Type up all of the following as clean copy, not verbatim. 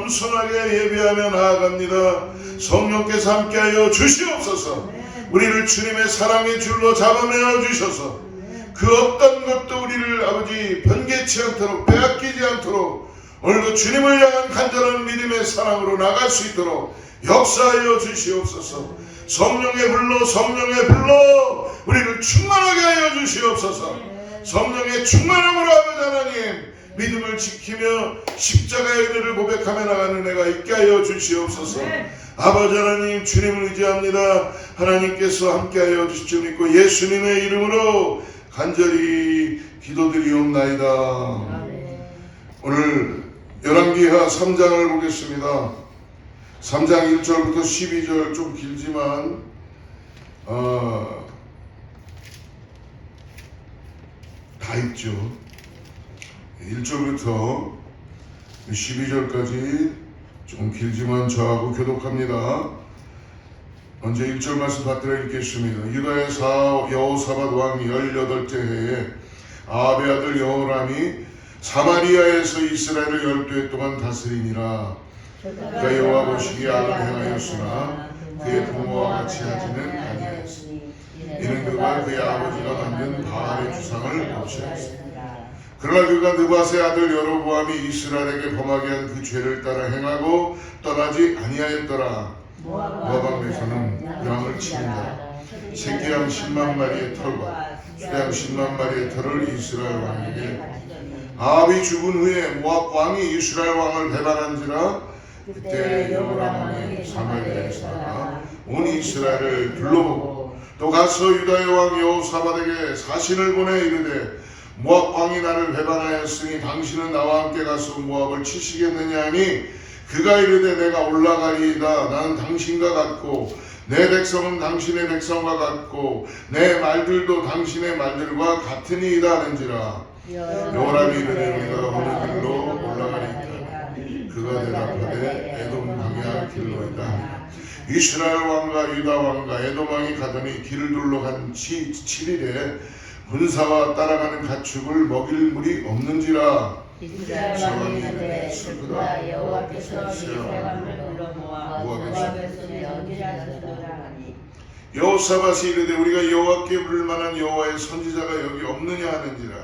겸손하게 예배하며 나아갑니다. 성령께서 함께하여 주시옵소서. 우리를 주님의 사랑의 줄로 잡아내어 주셔서 그 어떤 것도 우리를 아버지 변개치 않도록 빼앗기지 않도록 오늘도 주님을 향한 간절한 믿음의 사랑으로 나갈 수 있도록 역사하여 주시옵소서. 성령의 불로 우리를 충만하게 하여 주시옵소서. 성령의 충만함으로 아버지 하나님 믿음을 지키며 십자가의 은혜를 고백하며 나가는 은혜가 있게 하여 주시옵소서. 아버지 하나님 주님을 의지합니다. 하나님께서 함께하여 주시옵 믿고 예수님의 이름으로 간절히 기도드리옵나이다. 오늘 열왕기하 3장을 보겠습니다. 3장 1절부터 12절 좀 길지만 다 있죠. 1절부터 12절까지 좀 길지만 저하고 교독합니다. 먼저 1절 말씀 받들어 읽겠습니다. 유다의 여호사밧 왕 18째 해에 아합의 아들 여호람이 사마리아에서 이스라엘을 12해 동안 다스리니라. 그가 여호와 보시기에 악을 행하였으나 그의 부모와 같이 하지는 아니하였으니 이는 그가 그의 아버지가 만든 바알의 주상을 없애었으니 그러나 그가 느밧의 아들 여로보암이 이스라엘에게 범하게 한 그 죄를 따라 행하고 떠나지 아니하였더라. 모압 왕에서는 양을 치는다. 새끼양 10만 마리의 털과 수양 10만 마리의 털을 이스라엘 왕에게 아합이 죽은 후에 모압 왕이 이스라엘 왕을 배반한지라. 그때 여호람 왕이 사마리아에서 나가 온 이스라엘을 둘러보고 또 가서 유다의 왕 여호사밧에게 사신을 보내 이르되 모압 왕이 나를 배반하였으니 당신은 나와 함께 가서 모압을 치시겠느냐 하니 그가 이르되 내가 올라가리이다. 나는 당신과 같고 내 백성은 당신의 백성과 같고 내 말들도 당신의 말들과 같으니이다 하는지라. 여호람이 이르되 우리가 어느 길로 올라가리이까. 그가 대답하되 에돔 방향 길로이다. 이스라엘 왕과 유다 왕과 에돔 왕이 가더니 길을 둘러 간 7일에 군사와 따라가는 가축을 먹일 물이 없는지라. 이스라엘 왕이 이르되 슬프다. 여호와께서 이스라엘을 불러 모압에서 내어지라 하니 여호사밧이 이르되 우리가 여호와께 부를 만한 여호와의 선지자가 여기 없느냐 하는지라.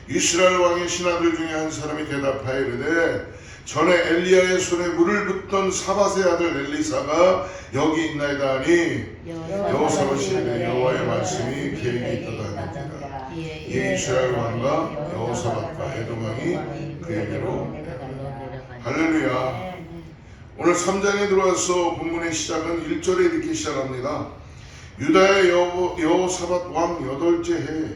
이스라엘 왕의 신하들 중에 한 사람이 대답하여 이르되 전에 엘리야의 손에 물을 붓던 사밧의 아들 엘리사가 여기 있나이다 하니 여호사밧이 이르되 여호와의 말씀이 그에게 있도다 하니라. 이에 이스라엘 왕과 여호사밧과 에돔 왕이 그에게로 할렐루야. 오늘 3장에 들어와서 본문의 시작은 1절에 이렇게 시작합니다. 유다의 여호사밧 왕 8째 해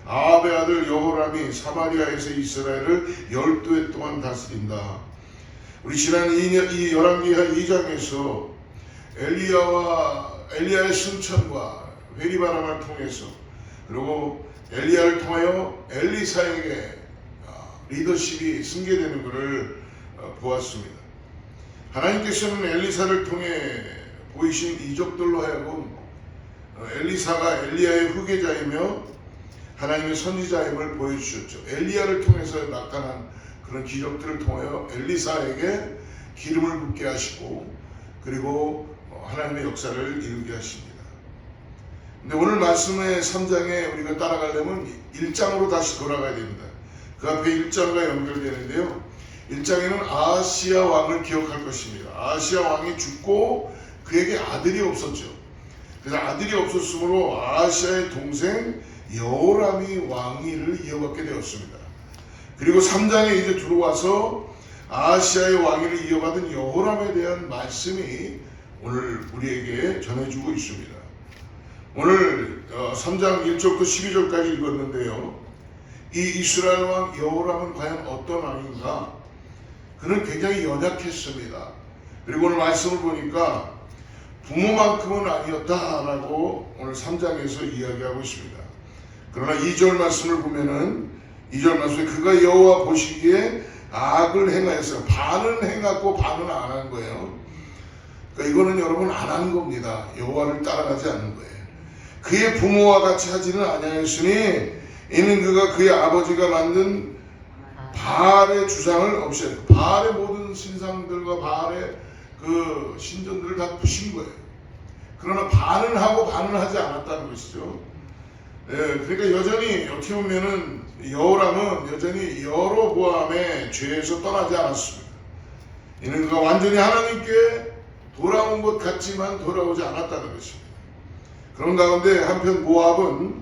아합의 아들 여호람이 사마리아에서 이스라엘을 12해 동안 다스린다. 우리 지난 이 열왕기하 2장에서 엘리야의 승천과 회리바람을 통해서 그리고 엘리야를 통하여 엘리사에게 리더십이 승계되는 것을 보았습니다. 하나님께서는 엘리사를 통해 보이신 이적들로 하여금 엘리사가 엘리야의 후계자이며 하나님의 선지자임을 보여주셨죠. 엘리야를 통해서 나타난 그런 기적들을 통하여 엘리사에게 기름을 붓게 하시고 그리고 하나님의 역사를 이루게 하십니다. 근데 오늘 말씀의 3장에 우리가 따라가려면 1장으로 다시 돌아가야 됩니다. 그 앞에 1장과 연결되는데요. 1장에는 아하시야 왕을 기억할 것입니다. 아하시야 왕이 죽고 그에게 아들이 없었죠. 그래서 아들이 없었으므로 아하시야의 동생 여호람이 왕위를 이어받게 되었습니다. 그리고 3장에 이제 들어와서 아하시야의 왕위를 이어받은 여호람에 대한 말씀이 오늘 우리에게 전해주고 있습니다. 오늘 3장 1절부터 12절까지 읽었는데요. 이 이스라엘 왕 여호람은 과연 어떤 왕인가? 그는 굉장히 연약했습니다. 그리고 오늘 말씀을 보니까 부모만큼은 아니었다라고 오늘 3장에서 이야기하고 있습니다. 그러나 2절 말씀을 보면은 2절 말씀에 그가 여호와 보시기에 악을 행하였어요. 반은 행하고 반은 안 한 거예요. 그러니까 이거는 여러분 안 한 겁니다. 여호와를 따라가지 않는 거예요. 그의 부모와 같이 하지는 아니하였으니 이는 그가 그의 아버지가 만든 바알의 주상을 없애고 바알의 모든 모든 신상들과 바알의 그 신전들을 다 부신 거예요. 그러나 반은 하고 반은 하지 않았다는 것이죠. 예, 그러니까 여전히 어떻게 보면은 여호람은 여전히 여로보암의 죄에서 떠나지 않았습니다. 이는 그가 완전히 하나님께 돌아온 것 같지만 돌아오지 않았다는 것입니다. 그런 가운데 한편 모압은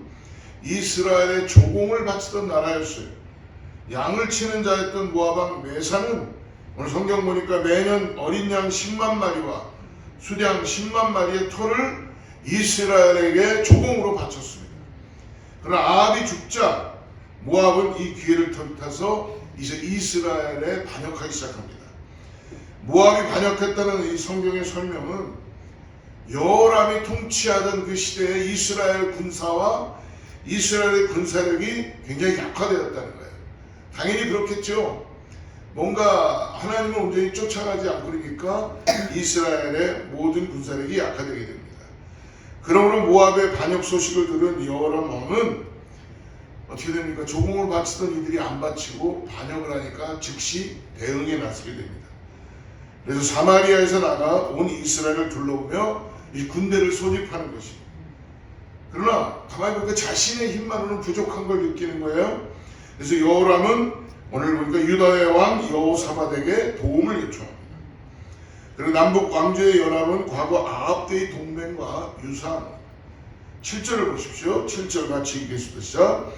이스라엘의 조공을 바치던 나라였어요. 양을 치는 자였던 모압 메사는 오늘 성경 보니까 매년 어린 양 10만 마리와 수량 10만 마리의 터를 이스라엘에게 조공으로 바쳤습니다. 그러나 아합이 죽자 모압은 이 기회를 틈타서 이제 이스라엘에 반역하기 시작합니다. 모압이 반역했다는 이 성경의 설명은 여호람이 통치하던 그 시대에 이스라엘 군사와 이스라엘의 군사력이 굉장히 약화되었다는 거예요. 당연히 그렇겠죠. 뭔가 하나님을 온전히 쫓아가지 않고 그러니까 이스라엘의 모든 군사력이 약화되게 됩니다. 그러므로 모압의 반역 소식을 들은 여호람 왕은 어떻게 됩니까? 조공을 바치던 이들이 안 바치고 반역을 하니까 즉시 대응에 나서게 됩니다. 그래서 사마리아에서 나가 온 이스라엘을 둘러보며 이 군대를 소집하는 것입니다. 그러나 가만히 보니까 자신의 힘만으로는 부족한 걸 느끼는 거예요. 그래서 여호람은 오늘 보니까 유다의 왕 여호사밧에게 도움을 요청합니다. 그리고 남북 왕조의 연합은 과거 아합 때의 동맹과 유사합니다. 7절을 보십시오. 7절 같이 읽겠습니다. 시작.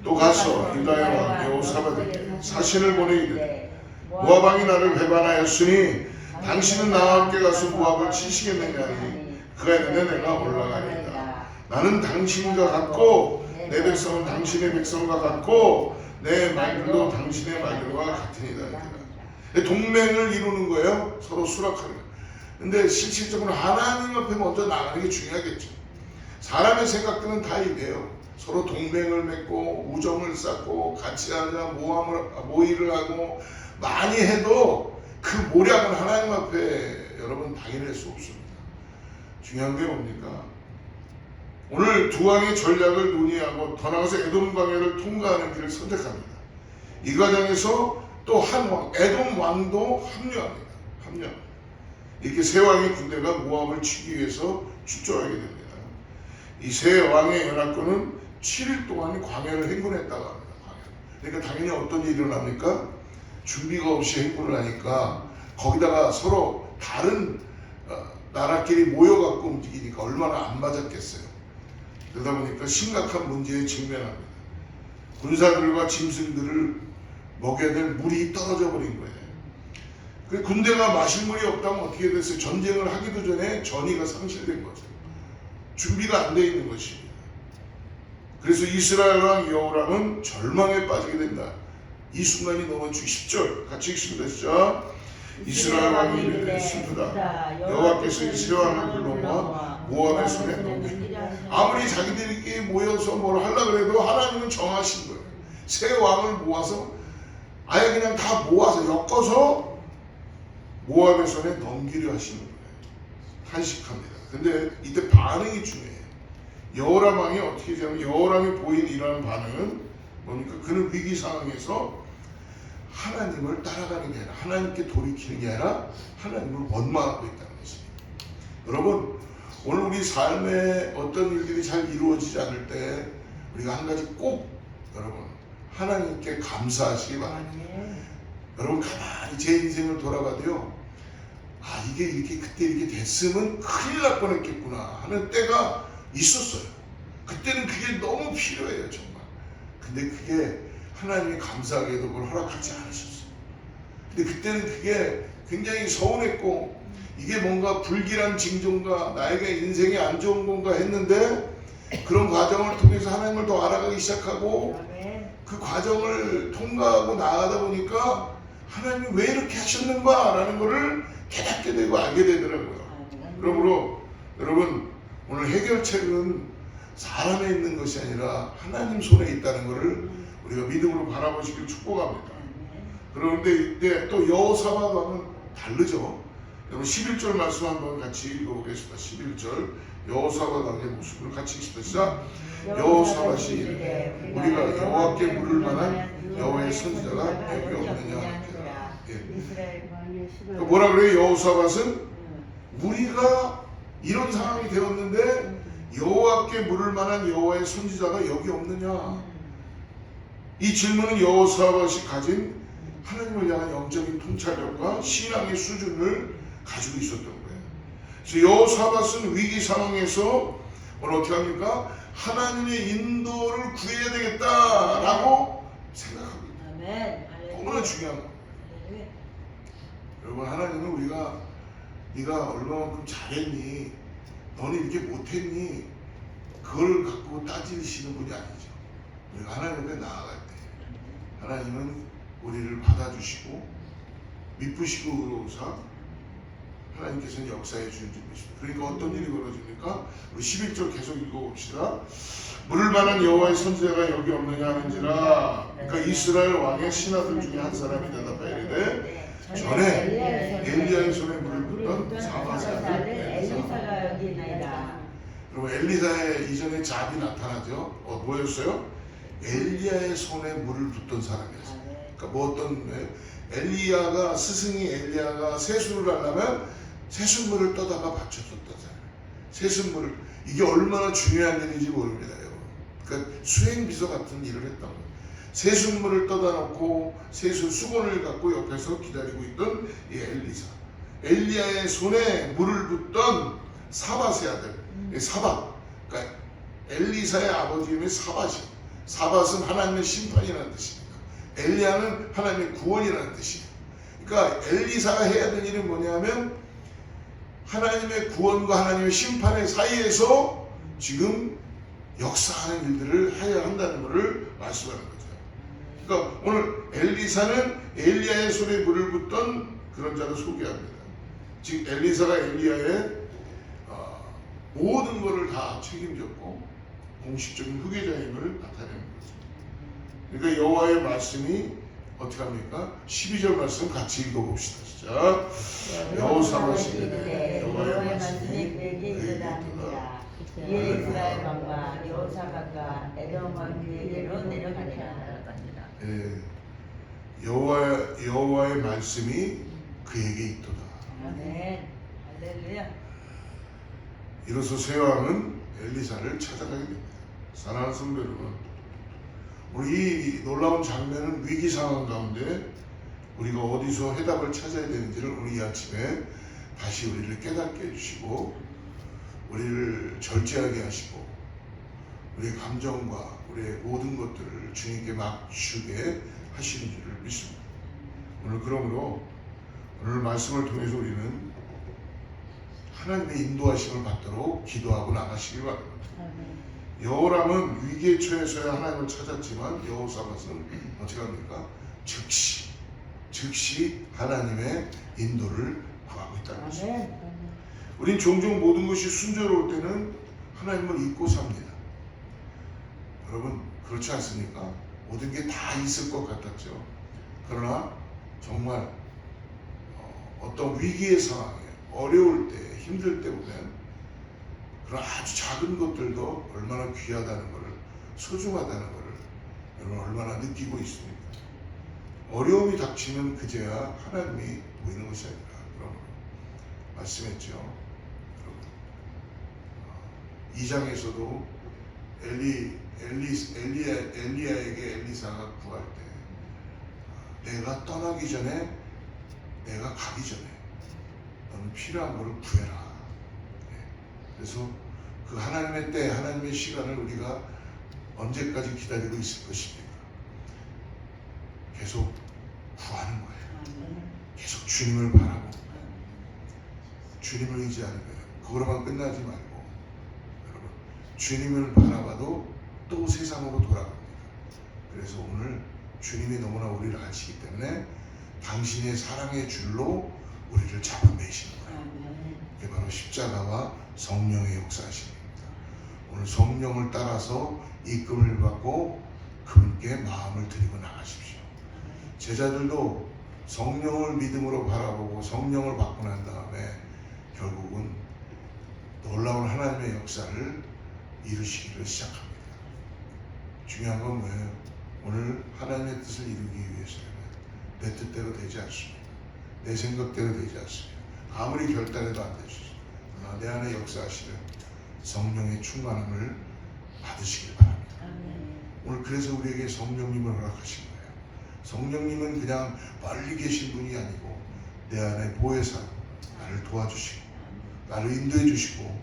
또 가서 유다의 왕 여호사밧에게 사신을 보내이르되 모압 왕이 나를 배반하였으니 당신은 나와 함께 가서 모압을 치시겠느냐 하니 그가 이르되 내가 올라가리이다. 나는 당신과 같고 내 백성은 당신의 백성과 같고 내 말들도 당신의 말들과 같으니라. 동맹을 이루는 거예요. 서로 수락하는 거예요. 근데 실질적으로 하나님 앞에 먼저 나가는 게 중요하겠죠. 사람의 생각들은 다 이래요. 서로 동맹을 맺고 우정을 쌓고 같이 하자 모의를 하고 많이 해도 그 모략은 하나님 앞에 여러분 당연할 수 없습니다. 중요한 게 뭡니까? 오늘 두 왕의 전략을 논의하고 더 나아가서 에돔 광야를 통과하는 길을 선택합니다. 이 과정에서 또 한 왕, 에돔 왕도 합류합니다. 이렇게 세 왕의 군대가 모압을 치기 위해서 출정하게 됩니다. 이 세 왕의 연합군은 7일 동안 광야를 행군했다고 합니다. 그러니까 당연히 어떤 일이 일어납니까? 준비가 없이 행군을 하니까 거기다가 서로 다른 나라끼리 모여갖고 움직이니까 얼마나 안 맞았겠어요. 그러다 보니까 심각한 문제에 직면합니다. 군사들과 짐승들을 먹여야 될 물이 떨어져 버린 거예요. 그 군대가 마실 물이 없다면 어떻게 됐어요? 전쟁을 하기도 전에 전의가 상실된 거죠. 준비가 안 돼 있는 것입니다. 그래서 이스라엘 왕 여호람은 절망에 빠지게 된다. 이 순간이 너무 10절 같이 읽습니다. 시작. 이스라엘 왕이 이르되 슬프다. 여호와께서 이 세 왕을 불러모아 모압의 손에 넘기라. 아무리 자기들끼리 모여서 뭘 하려고 해도 하나님은 정하신 거예요. 세 왕을 모아서 아예 그냥 다 모아서 엮어서 모압의 손에 넘기려 하시는 거예요. 탄식합니다. 근데 이때 반응이 중요해요. 여호람 왕이 어떻게 되냐면 여호람이 보인 이러한 반응은 뭡니까? 그는 위기 상황에서 하나님을 따라가는 게 아니라 하나님께 돌이키는 게 아니라 하나님을 원망하고 있다는 것입니다. 여러분 오늘 우리 삶에 어떤 일들이 잘 이루어지지 않을 때 우리가 한 가지 꼭 여러분 하나님께 감사하시기 바랍니다. 여러분 가만히 제 인생을 돌아봐도요, 아 이게 이렇게 그때 이렇게 됐으면 큰일 날 뻔했겠구나 하는 때가 있었어요. 그때는 그게 너무 필요해요 정말. 근데 그게 하나님이 감사하게도 그걸 허락하지 않으셨어요. 근데 그때는 그게 굉장히 서운했고 이게 뭔가 불길한 징조인가 나에게 인생이 안 좋은 건가 했는데 그런 과정을 통해서 하나님을 더 알아가기 시작하고 그 과정을 통과하고 나가다 보니까 하나님이 왜 이렇게 하셨는가 라는 것을 깨닫게 되고 알게 되더라고요. 그러므로 여러분 오늘 해결책은 사람에 있는 것이 아니라 하나님 손에 있다는 것을 우리가 믿음으로 바라보시길 축복합니다. 그런데 이때 또 여호사밧 왕은 다르죠. 여러분 11절 말씀 한번 같이 읽어보겠습니다. 11절 여호사밧 왕의 모습을 같이 읽습니다. 여호사밧이 이르되 우리가 여호와께 물을 만한 여호와의 선지자가 여기 없느냐. 예. 이스라엘 왕의 그 뭐라 그래요? 여호사밧은 음. 우리가 이런 상황이 되었는데 여호와께 물을 만한 여호와의 선지자가 여기 없느냐? 이 질문은 여호사밧이 가진 하나님을 향한 영적인 통찰력과 신앙의 수준을 가지고 있었던 거예요. 그래서 여호사밧은 위기 상황에서 오늘 어떻게 합니까? 하나님의 인도를 구해야 되겠다라고 생각합니다. 아멘. 너무나 중요한 거예요. 여러분, 하나님은 네가 얼마만큼 잘했니? 너는 이렇게 못했니? 그걸 갖고 따지시는 분이 아니죠. 우리가 하나님 앞에 나아갈 때 하나님은 우리를 받아주시고 미쁘시고 그러고사 하나님께서는 역사해 주는 분이십니다. 그러니까 어떤 일이 벌어집니까? 우리 11절 계속 읽어봅시다. 물을 만한 여호와의 선지자가 여기 없느냐 하는지라. 그러니까 이스라엘 왕의 신하들 중에 한 사람이 대답하여 이르되 전에 엘리야의 손에 물을 붓던 사마사를 엘리사가 여기 있나이다. 그럼 엘리사의 이전에 잡이 나타나죠. 뭐였어요? 엘리야의 손에 물을 붓던 사람이었어요. 그러니까 뭐 어떤 엘리야가 스승이 엘리야가 세수를 하려면 세숫물을 떠다가 받쳐줬던 사람. 세숫물을 이게 얼마나 중요한 일인지 모릅니다, 여러분. 그러니까 수행비서 같은 일을 했던 거예요. 세숫물을 떠다 놓고 세수 수건을 갖고 옆에서 기다리고 있던 이 엘리사. 엘리야의 손에 물을 붓던 사밧의 아들, 사밧. 그러니까 엘리사의 아버지 이름이 사밧이. 사밧은 하나님의 심판이라는 뜻입니다. 엘리야는 하나님의 구원이라는 뜻이에요. 그러니까 엘리사가 해야 될 일은 뭐냐면 하나님의 구원과 하나님의 심판의 사이에서 지금 역사하는 일들을 해야 한다는 것을 말씀하는 거죠. 그러니까 오늘 엘리사는 엘리야의 손에 물을 붓던 그런 자를 소개합니다. 즉 엘리사가 엘리야의 모든 것을 다 책임졌고 공식적인 후계자임을 나타내는 거죠. 그러니까 여호와의 말씀이 어떻게 합니까? 12절 말씀 같이 읽어봅시다. 시작. 여호사밧이 이르되 여호와의 말씀이 그에게 이르다니라. 이에 이스라엘 왕과 여호사밧과 에돔 왕에게로 내려가니라. 예, 여호와의 말씀이 그에게 있도다. 아멘. 할렐루야. 이로써 새 왕은 엘리사를 찾아가게 됩니다. 사랑하는 성도 여러분, 우리 이 놀라운 장면은 위기 상황 가운데 우리가 어디서 해답을 찾아야 되는지를 오늘 이 아침에 다시 우리를 깨닫게 해주시고 우리를 절제하게 하시고 우리의 감정과 우리의 모든 것들을 주님께 맞추게 하시는 줄을 믿습니다. 오늘 그러므로 오늘 말씀을 통해서 우리는 하나님의 인도하심을 받도록 기도하고 나가시기 바랍니다. 여호람은 위기에 처해서야 하나님을 찾았지만 여호사밧은 어떻게 합니까? 즉시 하나님의 인도를 구하고 있다는 것입니다. 우린 종종 모든 것이 순조로울 때는 하나님을 잊고 삽니다. 여러분 그렇지 않습니까? 모든 게 다 있을 것 같았죠. 그러나 정말 어떤 위기의 상황에 어려울 때 힘들 때 보면 그런 아주 작은 것들도 얼마나 귀하다는 것을 소중하다는 것을 여러분 얼마나 느끼고 있습니까? 어려움이 닥치면 그제야 하나님이 보이는 것이 아니라 그러므로 말씀했죠. 여러분 2장에서도 엘리야에게 엘리사가 구할 때 내가 떠나기 전에 내가 가기 전에 너는 필요한 것을 구해라. 그래서 그 하나님의 때 하나님의 시간을 우리가 언제까지 기다리고 있을 것입니까? 계속 구하는 거예요. 계속 주님을 바라고 주님을 의지하는 거예요. 그거로만 끝나지 말고 여러분 주님을 바라봐도 또 세상으로 돌아갑니다. 그래서 오늘 주님이 너무나 우리를 아시기 때문에 당신의 사랑의 줄로 우리를 잡아매시는 거예요. 이게 바로 십자가와 성령의 역사하십니다. 오늘 성령을 따라서 이끌림을 받고 그분께 마음을 드리고 나가십시오. 제자들도 성령을 믿음으로 바라보고 성령을 받고 난 다음에 결국은 놀라운 하나님의 역사를 이루시기를 시작합니다. 중요한 건 뭐예요? 오늘 하나님의 뜻을 이루기 위해서는 내 뜻대로 되지 않습니다. 내 생각대로 되지 않습니다. 아무리 결단해도 안 되시죠. 그러나 내 안에 역사하시는 성령의 충만함을 받으시길 바랍니다. 오늘 그래서 우리에게 성령님을 허락하신 거예요. 성령님은 그냥 멀리 계신 분이 아니고 내 안에 보혜사, 나를 도와주시고 나를 인도해 주시고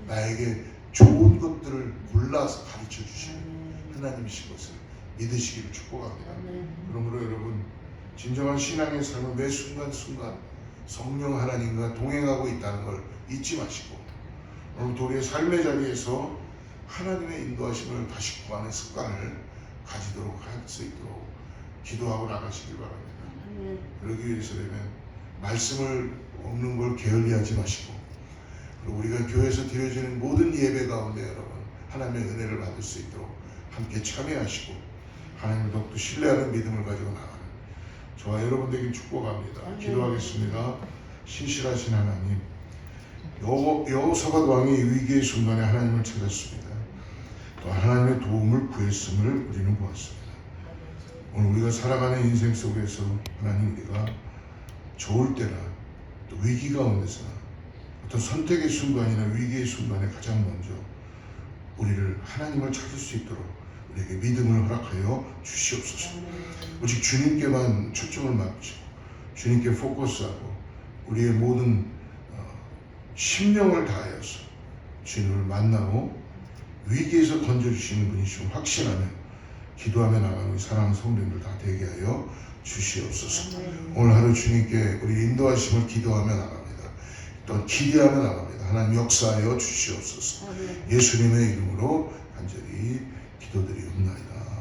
나에게 좋은 것들을 골라서 가르쳐 주시는 하나님이신 것을 믿으시기를 축복합니다. 그러므로 여러분, 진정한 신앙의 삶은 매 순간순간 성령 하나님과 동행하고 있다는 걸 잊지 마시고 오늘도 우리의 삶의 자리에서 하나님의 인도하심을 다시 구하는 습관을 가지도록 할 수 있도록 기도하고 나가시길 바랍니다. 그러기 위해서라면 말씀을 읽는 걸 게을리하지 마시고, 그리고 우리가 교회에서 드려지는 모든 예배 가운데 여러분 하나님의 은혜를 받을 수 있도록 함께 참여하시고 하나님을 더욱더 신뢰하는 믿음을 가지고 나가는 저와 여러분 되길 축복합니다. 기도하겠습니다. 신실하신 하나님, 여호사밧 왕이 위기의 순간에 하나님을 찾았습니다. 또 하나님의 도움을 구했음을 우리는 보았습니다. 오늘 우리가 살아가는 인생 속에서 하나님, 우리가 좋을 때나 또 위기 가운데서나 어떤 선택의 순간이나 위기의 순간에 가장 먼저 우리를 하나님을 찾을 수 있도록 우리에게 믿음을 허락하여 주시옵소서. 오직 주님께만 초점을 맞추고 주님께 포커스하고 우리의 모든 심령을 다하여서 주님을 만나고 위기에서 건져주시는 분이시고 확신하며 기도하며 나가는 우리 사랑하는 성도님들 다 되게 하여 주시옵소서. 오늘 하루 주님께 우리 인도하심을 기도하며 나갑니다. 또 기대하며 나갑니다. 하나님 역사하여 주시옵소서. 예수님의 이름으로 간절히 기도드리옵나이다.